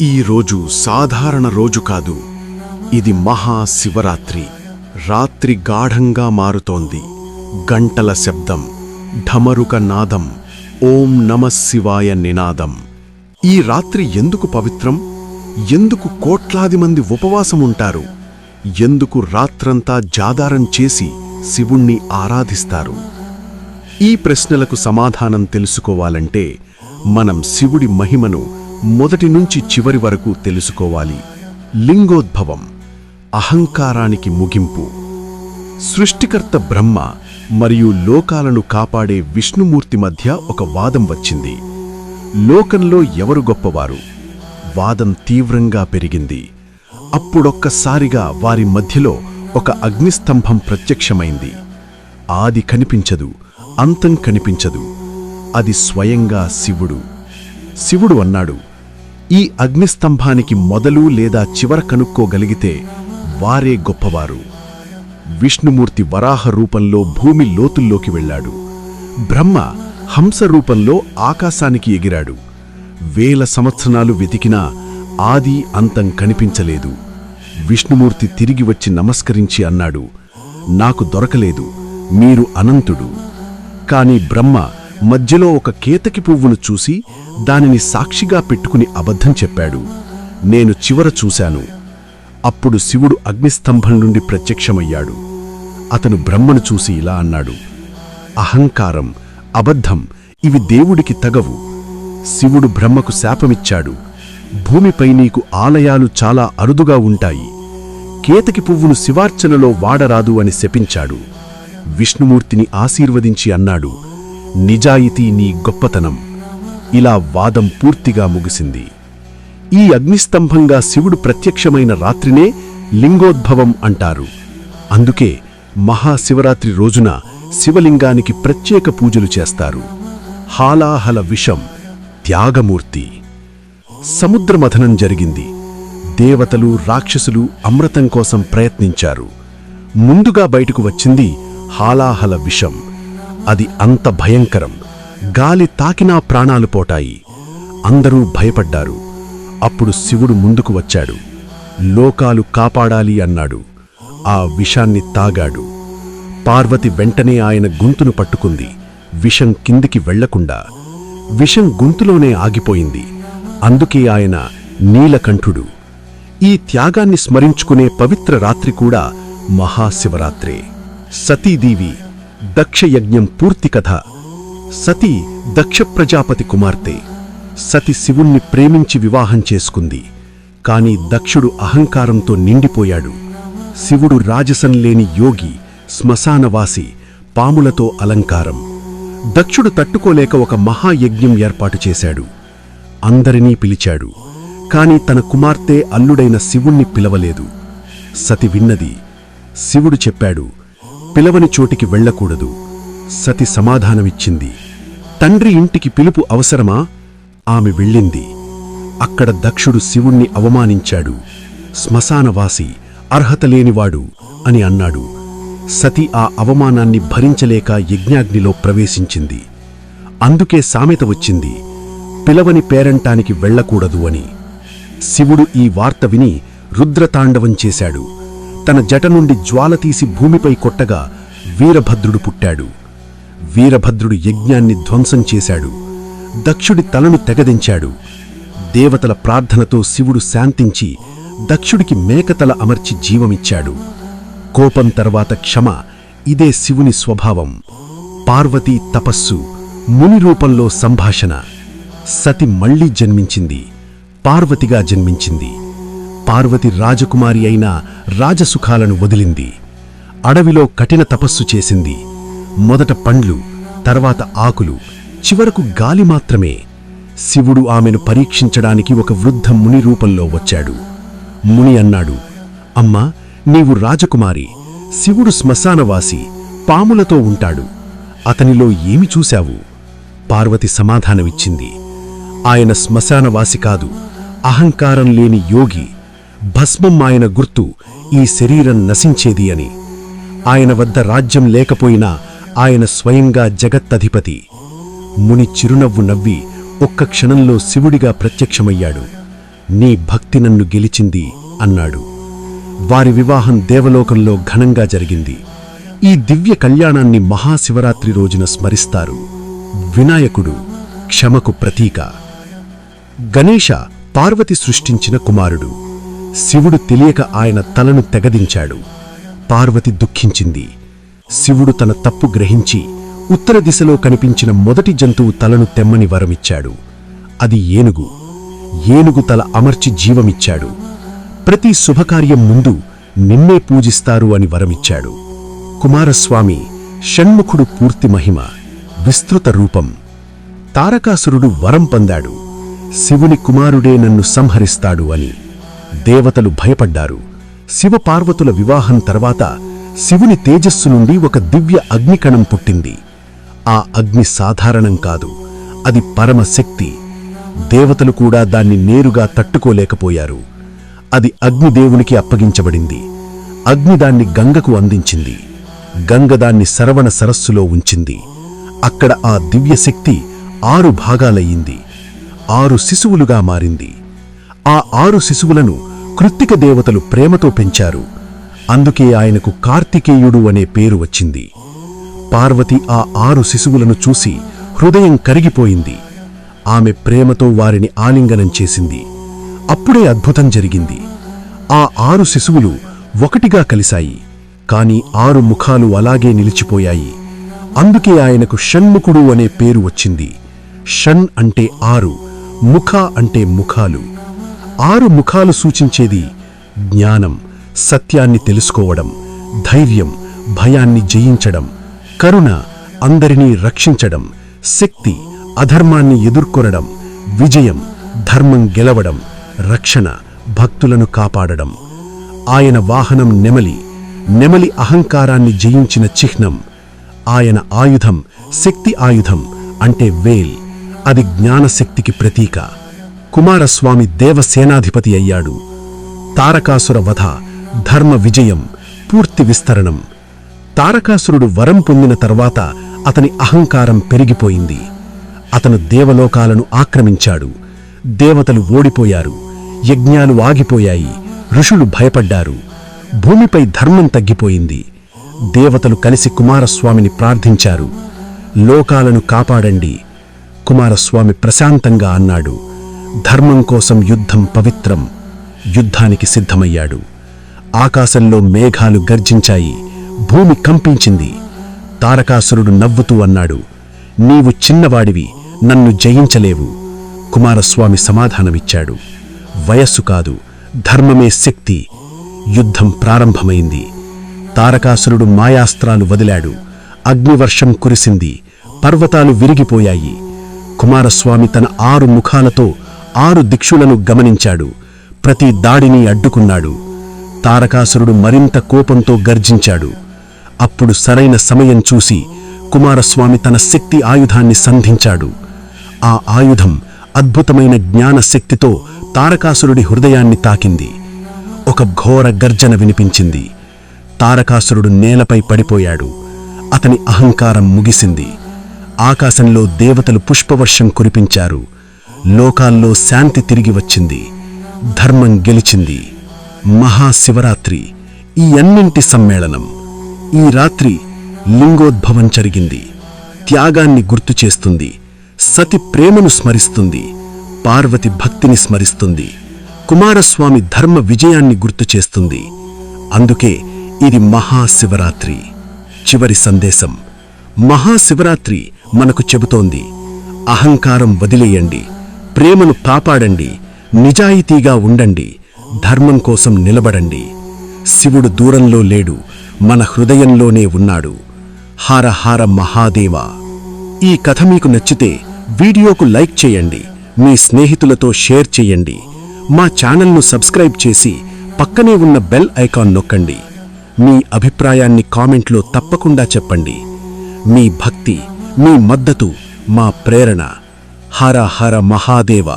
ఈ రోజు సాధారణ రోజు కాదు. ఇది మహాశివరాత్రి. రాత్రి గాఢంగా మారుతోంది. గంటల శబ్దం, ఢమరుక నాదం, ఓం నమః శివాయ నినాదం. ఈ రాత్రి ఎందుకు పవిత్రం? ఎందుకు కోట్లాది మంది ఉపవాసముంటారు? ఎందుకు రాత్రంతా జాగారం చేసి శివుణ్ణి ఆరాధిస్తారు? ఈ ప్రశ్నలకు సమాధానం తెలుసుకోవాలంటే మనం శివుడి మహిమను మొదటి నుంచి చివరి వరకు తెలుసుకోవాలి. లింగోద్భవం, అహంకారానికి ముగింపు. సృష్టికర్త బ్రహ్మ మరియు లోకాలను కాపాడే విష్ణుమూర్తి మధ్య ఒక వాదం వచ్చింది. లోకంలో ఎవరు గొప్పవారు? వాదం తీవ్రంగా పెరిగింది. అప్పుడొక్కసారిగా వారి మధ్యలో ఒక అగ్నిస్తంభం ప్రత్యక్షమైంది. ఆది కనిపించదు, అంతం కనిపించదు. అది స్వయంగా శివుడు. శివుడు అన్నాడు, ఈ అగ్నిస్తంభానికి మొదలు లేదా చివర కనుక్కోగలిగితే వారే గొప్పవారు. విష్ణుమూర్తి వరాహ రూపంలో భూమి లోతుల్లోకి వెళ్ళాడు. బ్రహ్మ హంస రూపంలో ఆకాశానికి ఎగిరాడు. 1000 సంవత్సరాలు వెతికినా ఆది అంతం కనిపించలేదు. విష్ణుమూర్తి తిరిగి వచ్చి నమస్కరించి అన్నాడు, నాకు దొరకలేదు, మీరు అనంతుడు. కాని బ్రహ్మ మధ్యలో ఒక కేతకి పువ్వును చూసి దానిని సాక్షిగా పెట్టుకుని అబద్ధం చెప్పాడు. నేను చివర చూశాను. అప్పుడు శివుడు అగ్నిస్తంభం నుండి ప్రత్యక్షమయ్యాడు. అతను బ్రహ్మను చూసి ఇలా అన్నాడు, అహంకారం, అబద్ధం ఇవి దేవుడికి తగవు. శివుడు బ్రహ్మకు శాపమిచ్చాడు, భూమిపై నీకు ఆలయాలు చాలా అరుదుగా ఉంటాయి. కేతకి పువ్వును శివార్చనలో వాడరాదు అని శపించాడు. విష్ణుమూర్తిని ఆశీర్వదించి అన్నాడు, నిజాయితీ నీ గొప్పతనం. ఇలా వాదం పూర్తిగా ముగిసింది. ఈ అగ్నిస్తంభంగా శివుడు ప్రత్యక్షమైన రాత్రినే లింగోద్భవం అంటారు. అందుకే మహాశివరాత్రి రోజున శివలింగానికి ప్రత్యేక పూజలు చేస్తారు. హాలాహల విషం, త్యాగమూర్తి. సముద్రమథనం జరిగింది. దేవతలు, రాక్షసులు అమృతం కోసం ప్రయత్నించారు. ముందుగా బయటకు వచ్చింది హాలాహల విషం. అది అంత భయంకరం, గాలి తాకినా ప్రాణాలు పోటాయి. అందరూ భయపడ్డారు. అప్పుడు శివుడు ముందుకు వచ్చాడు. లోకాలు కాపాడాలి అన్నాడు. ఆ విషాన్ని తాగాడు. పార్వతి వెంటనే ఆయన గొంతును పట్టుకుంది, విషం కిందికి వెళ్లకుండా. విషం గొంతులోనే ఆగిపోయింది. అందుకే ఆయన నీలకంఠుడు. ఈ త్యాగాన్ని స్మరించుకునే పవిత్ర రాత్రి కూడా మహాశివరాత్రే. సతీదేవి, దక్షయజ్ఞం పూర్తి కథ. సతీ దక్ష ప్రజాపతి కుమార్తె. సతి శివుణ్ణి ప్రేమించి వివాహం చేసుకుంది. కాని దక్షుడు అహంకారంతో నిండిపోయాడు. శివుడు రాజసం లేని యోగి, శ్మశానవాసి, పాములతో అలంకారం. దక్షుడు తట్టుకోలేక ఒక మహాయజ్ఞం ఏర్పాటు చేశాడు. అందరినీ పిలిచాడు. కాని తన కుమార్తె అల్లుడైన శివుణ్ణి పిలవలేదు. సతి విన్నది. శివుడు చెప్పాడు, పిలవని చోటికి వెళ్లకూడదు. సతి సమాధానమిచ్చింది, తండ్రి ఇంటికి పిలుపు అవసరమా? ఆమె వెళ్ళింది. అక్కడ దక్షుడు శివుణ్ణి అవమానించాడు. శ్మశానవాసి, అర్హత లేనివాడు అని అన్నాడు. సతి ఆ అవమానాన్ని భరించలేక యజ్ఞాగ్నిలో ప్రవేశించింది. అందుకే సామెత వచ్చింది, పిలవని పేరంటానికి వెళ్లకూడదు అని. శివుడు ఈ వార్త విని రుద్రతాండవం చేశాడు. తన జట నుండి జ్వాల తీసి భూమిపై కొట్టగా వీరభద్రుడు పుట్టాడు. వీరభద్రుడు యజ్ఞాన్ని ధ్వంసం చేశాడు. దక్షుడి తలను తెగదించాడు. దేవతల ప్రార్థనతో శివుడు శాంతించి దక్షుడికి మేకతల అమర్చి జీవమిచ్చాడు. కోపం తర్వాత క్షమ, ఇదే శివుని స్వభావం. పార్వతీ తపస్సు, ముని రూపంలో సంభాషణ. సతి మళ్లీ జన్మించింది, పార్వతిగా జన్మించింది. పార్వతి రాజకుమారి అయిన రాజసుఖాలను వదిలింది. అడవిలో కఠిన తపస్సు చేసింది. మొదట పండ్లు, తర్వాత ఆకులు, చివరకు గాలి మాత్రమే. శివుడు ఆమెను పరీక్షించడానికి ఒక వృద్ధ ముని రూపంలో వచ్చాడు. ముని అన్నాడు, అమ్మా, నీవు రాజకుమారి, శివుడు శ్మశానవాసి, పాములతో ఉంటాడు. అతనిలో ఏమి చూశావు? పార్వతి సమాధానమిచ్చింది, ఆయన శ్మశానవాసి కాదు, అహంకారం లేని యోగి. భస్మం ఆయన గుర్తు, ఈ శరీరం నశించేది అని. ఆయన వద్ద రాజ్యం లేకపోయినా ఆయన స్వయంగా జగత్తధిపతి. ముని చిరునవ్వు నవ్వి ఒక్క క్షణంలో శివుడిగా ప్రత్యక్షమయ్యాడు. నీ భక్తి నన్ను గెలిచింది అన్నాడు. వారి వివాహం దేవలోకంలో ఘనంగా జరిగింది. ఈ దివ్య కళ్యాణాన్ని మహాశివరాత్రి రోజున స్మరిస్తారు. వినాయకుడు క్షమకు ప్రతీక. గణేశ పార్వతి సృష్టించిన కుమారుడు. శివుడు తెలియక ఆయన తలను తెగదించాడు. పార్వతి దుఃఖించింది. శివుడు తన తప్పు గ్రహించి ఉత్తర దిశలో కనిపించిన మొదటి జంతువు తలను తెమ్మని వరమిచ్చాడు. అది ఏనుగు. ఏనుగు తల అమర్చి జీవమిచ్చాడు. ప్రతి శుభకార్యం ముందు నిన్నే పూజిస్తారు అని వరమిచ్చాడు. కుమారస్వామి షణ్ముఖుడు పూర్తి మహిమ, విస్తృత రూపం. తారకాసురుడు వరం పొందాడు, శివుని కుమారుడే నన్ను సంహరిస్తాడు అని. దేవతలు భయపడ్డారు. శివపార్వతుల వివాహం తర్వాత శివుని తేజస్సు నుండి ఒక దివ్య అగ్నికణం పుట్టింది. ఆ అగ్ని సాధారణం కాదు, అది పరమశక్తి. దేవతలు కూడా దాన్ని నేరుగా తట్టుకోలేకపోయారు. అది అగ్నిదేవునికి అప్పగించబడింది. అగ్ని దాన్ని గంగకు అందించింది. గంగ దాన్ని శరవణ సరస్సులో ఉంచింది. అక్కడ ఆ దివ్యశక్తి 6 భాగాలయ్యింది. 6 శిశువులుగా మారింది. ఆ 6 శిశువులను కృత్తిక దేవతలు ప్రేమతో పెంచారు. అందుకే ఆయనకు కార్తికేయుడు అనే పేరు వచ్చింది. పార్వతి ఆ 6 శిశువులను చూసి హృదయం కరిగిపోయింది. ఆమె ప్రేమతో వారిని ఆలింగనం చేసింది. అప్పుడే అద్భుతం జరిగింది. ఆ 6 శిశువులు ఒకటిగా కలిశాయి. కాని 6 ముఖాలు అలాగే నిలిచిపోయాయి. అందుకే ఆయనకు షణ్ముఖుడు అనే పేరు వచ్చింది. షణ్ అంటే 6, ముఖ అంటే ముఖాలు. 6 ముఖాలు సూచించేది జ్ఞానం, సత్యాన్ని తెలుసుకోవడం, ధైర్యం, భయాన్ని జయించడం, కరుణ, అందరినీ రక్షించడం, శక్తి, అధర్మాన్ని ఎదుర్కొనడం, విజయం, ధర్మం గెలవడం, రక్షణ, భక్తులను కాపాడడం. ఆయన వాహనం నెమలి. నెమలి అహంకారాన్ని జయించిన చిహ్నం. ఆయన ఆయుధం శక్తి ఆయుధం అంటే వేల్. అది జ్ఞానశక్తికి ప్రతీక. కుమారస్వామి దేవసేనాధిపతి అయ్యాడు. తారకాసుర వధ, ధర్మ విజయం, పూర్తి విస్తరణం. తారకాసురుడు వరం పొందిన తర్వాత అతని అహంకారం పెరిగిపోయింది. అతను దేవలోకాలను ఆక్రమించాడు. దేవతలు ఓడిపోయారు. యజ్ఞాలు ఆగిపోయాయి. ఋషులు భయపడ్డారు. భూమిపై ధర్మం తగ్గిపోయింది. దేవతలు కలిసి కుమారస్వామిని ప్రార్థించారు, లోకాలను కాపాడండి. కుమారస్వామి ప్రశాంతంగా అన్నాడు, ధర్మం కోసం యుద్ధం పవిత్రం. యుద్ధానికి సిద్ధమయ్యాడు. ఆకాశంలో మేఘాలు గర్జించాయి. భూమి కంపించింది. తారకాసురుడు నవ్వుతూ అన్నాడు, నీవు చిన్నవాడివి, నన్ను జయించలేవు. కుమారస్వామి సమాధానమిచ్చాడు, వయస్సు కాదు, ధర్మమే శక్తి. యుద్ధం ప్రారంభమైంది. తారకాసురుడు మాయాస్త్రాలు వదిలాడు. అగ్నివర్షం కురిసింది. పర్వతాలు విరిగిపోయాయి. కుమారస్వామి తన 6 ముఖాలతో 6 దిక్షులను గమనించాడు. ప్రతి దాడిని అడ్డుకున్నాడు. తారకాసురుడు మరింత కోపంతో గర్జించాడు. అప్పుడు సరైన సమయం చూసి కుమారస్వామి తన శక్తి ఆయుధాన్ని సంధించాడు. ఆ ఆయుధం అద్భుతమైన జ్ఞానశక్తితో తారకాసురుడి హృదయాన్ని తాకింది. ఒక ఘోర గర్జన వినిపించింది. తారకాసురుడు నేలపై పడిపోయాడు. అతని అహంకారం ముగిసింది. ఆకాశంలో దేవతలు పుష్పవర్షం కురిపించారు. లోకాల్లో శాంతి తిరిగి వచ్చింది. ధర్మం గెలిచింది. మహాశివరాత్రి ఈ అన్నింటి సమ్మేళనం. ఈ రాత్రి లింగోద్భవం జరిగింది. త్యాగాన్ని గుర్తు చేస్తుంది. సతి ప్రేమను స్మరిస్తుంది. పార్వతి భక్తిని స్మరిస్తుంది. కుమారస్వామి ధర్మ విజయాన్ని గుర్తు చేస్తుంది. అందుకే ఇది మహాశివరాత్రి. చివరి సందేశం. మహాశివరాత్రి మనకు చెబుతోంది, అహంకారం వదిలేయండి, ప్రేమను కాపాడండి, నిజాయితీగా ఉండండి, ధర్మం కోసం నిలబడండి. శివుడు దూరంలో లేడు, మన హృదయంలోనే ఉన్నాడు. హర హర మహాదేవ. ఈ కథ మీకు నచ్చితే వీడియోకు లైక్ చేయండి, మీ స్నేహితులతో షేర్ చేయండి. మా ఛానల్ను సబ్స్క్రైబ్ చేసి పక్కనే ఉన్న బెల్ ఐకాన్ నొక్కండి. మీ అభిప్రాయాన్ని కామెంట్లో తప్పకుండా చెప్పండి. మీ భక్తి, మీ మద్దతు మా ప్రేరణ. హర హర మహాదేవ.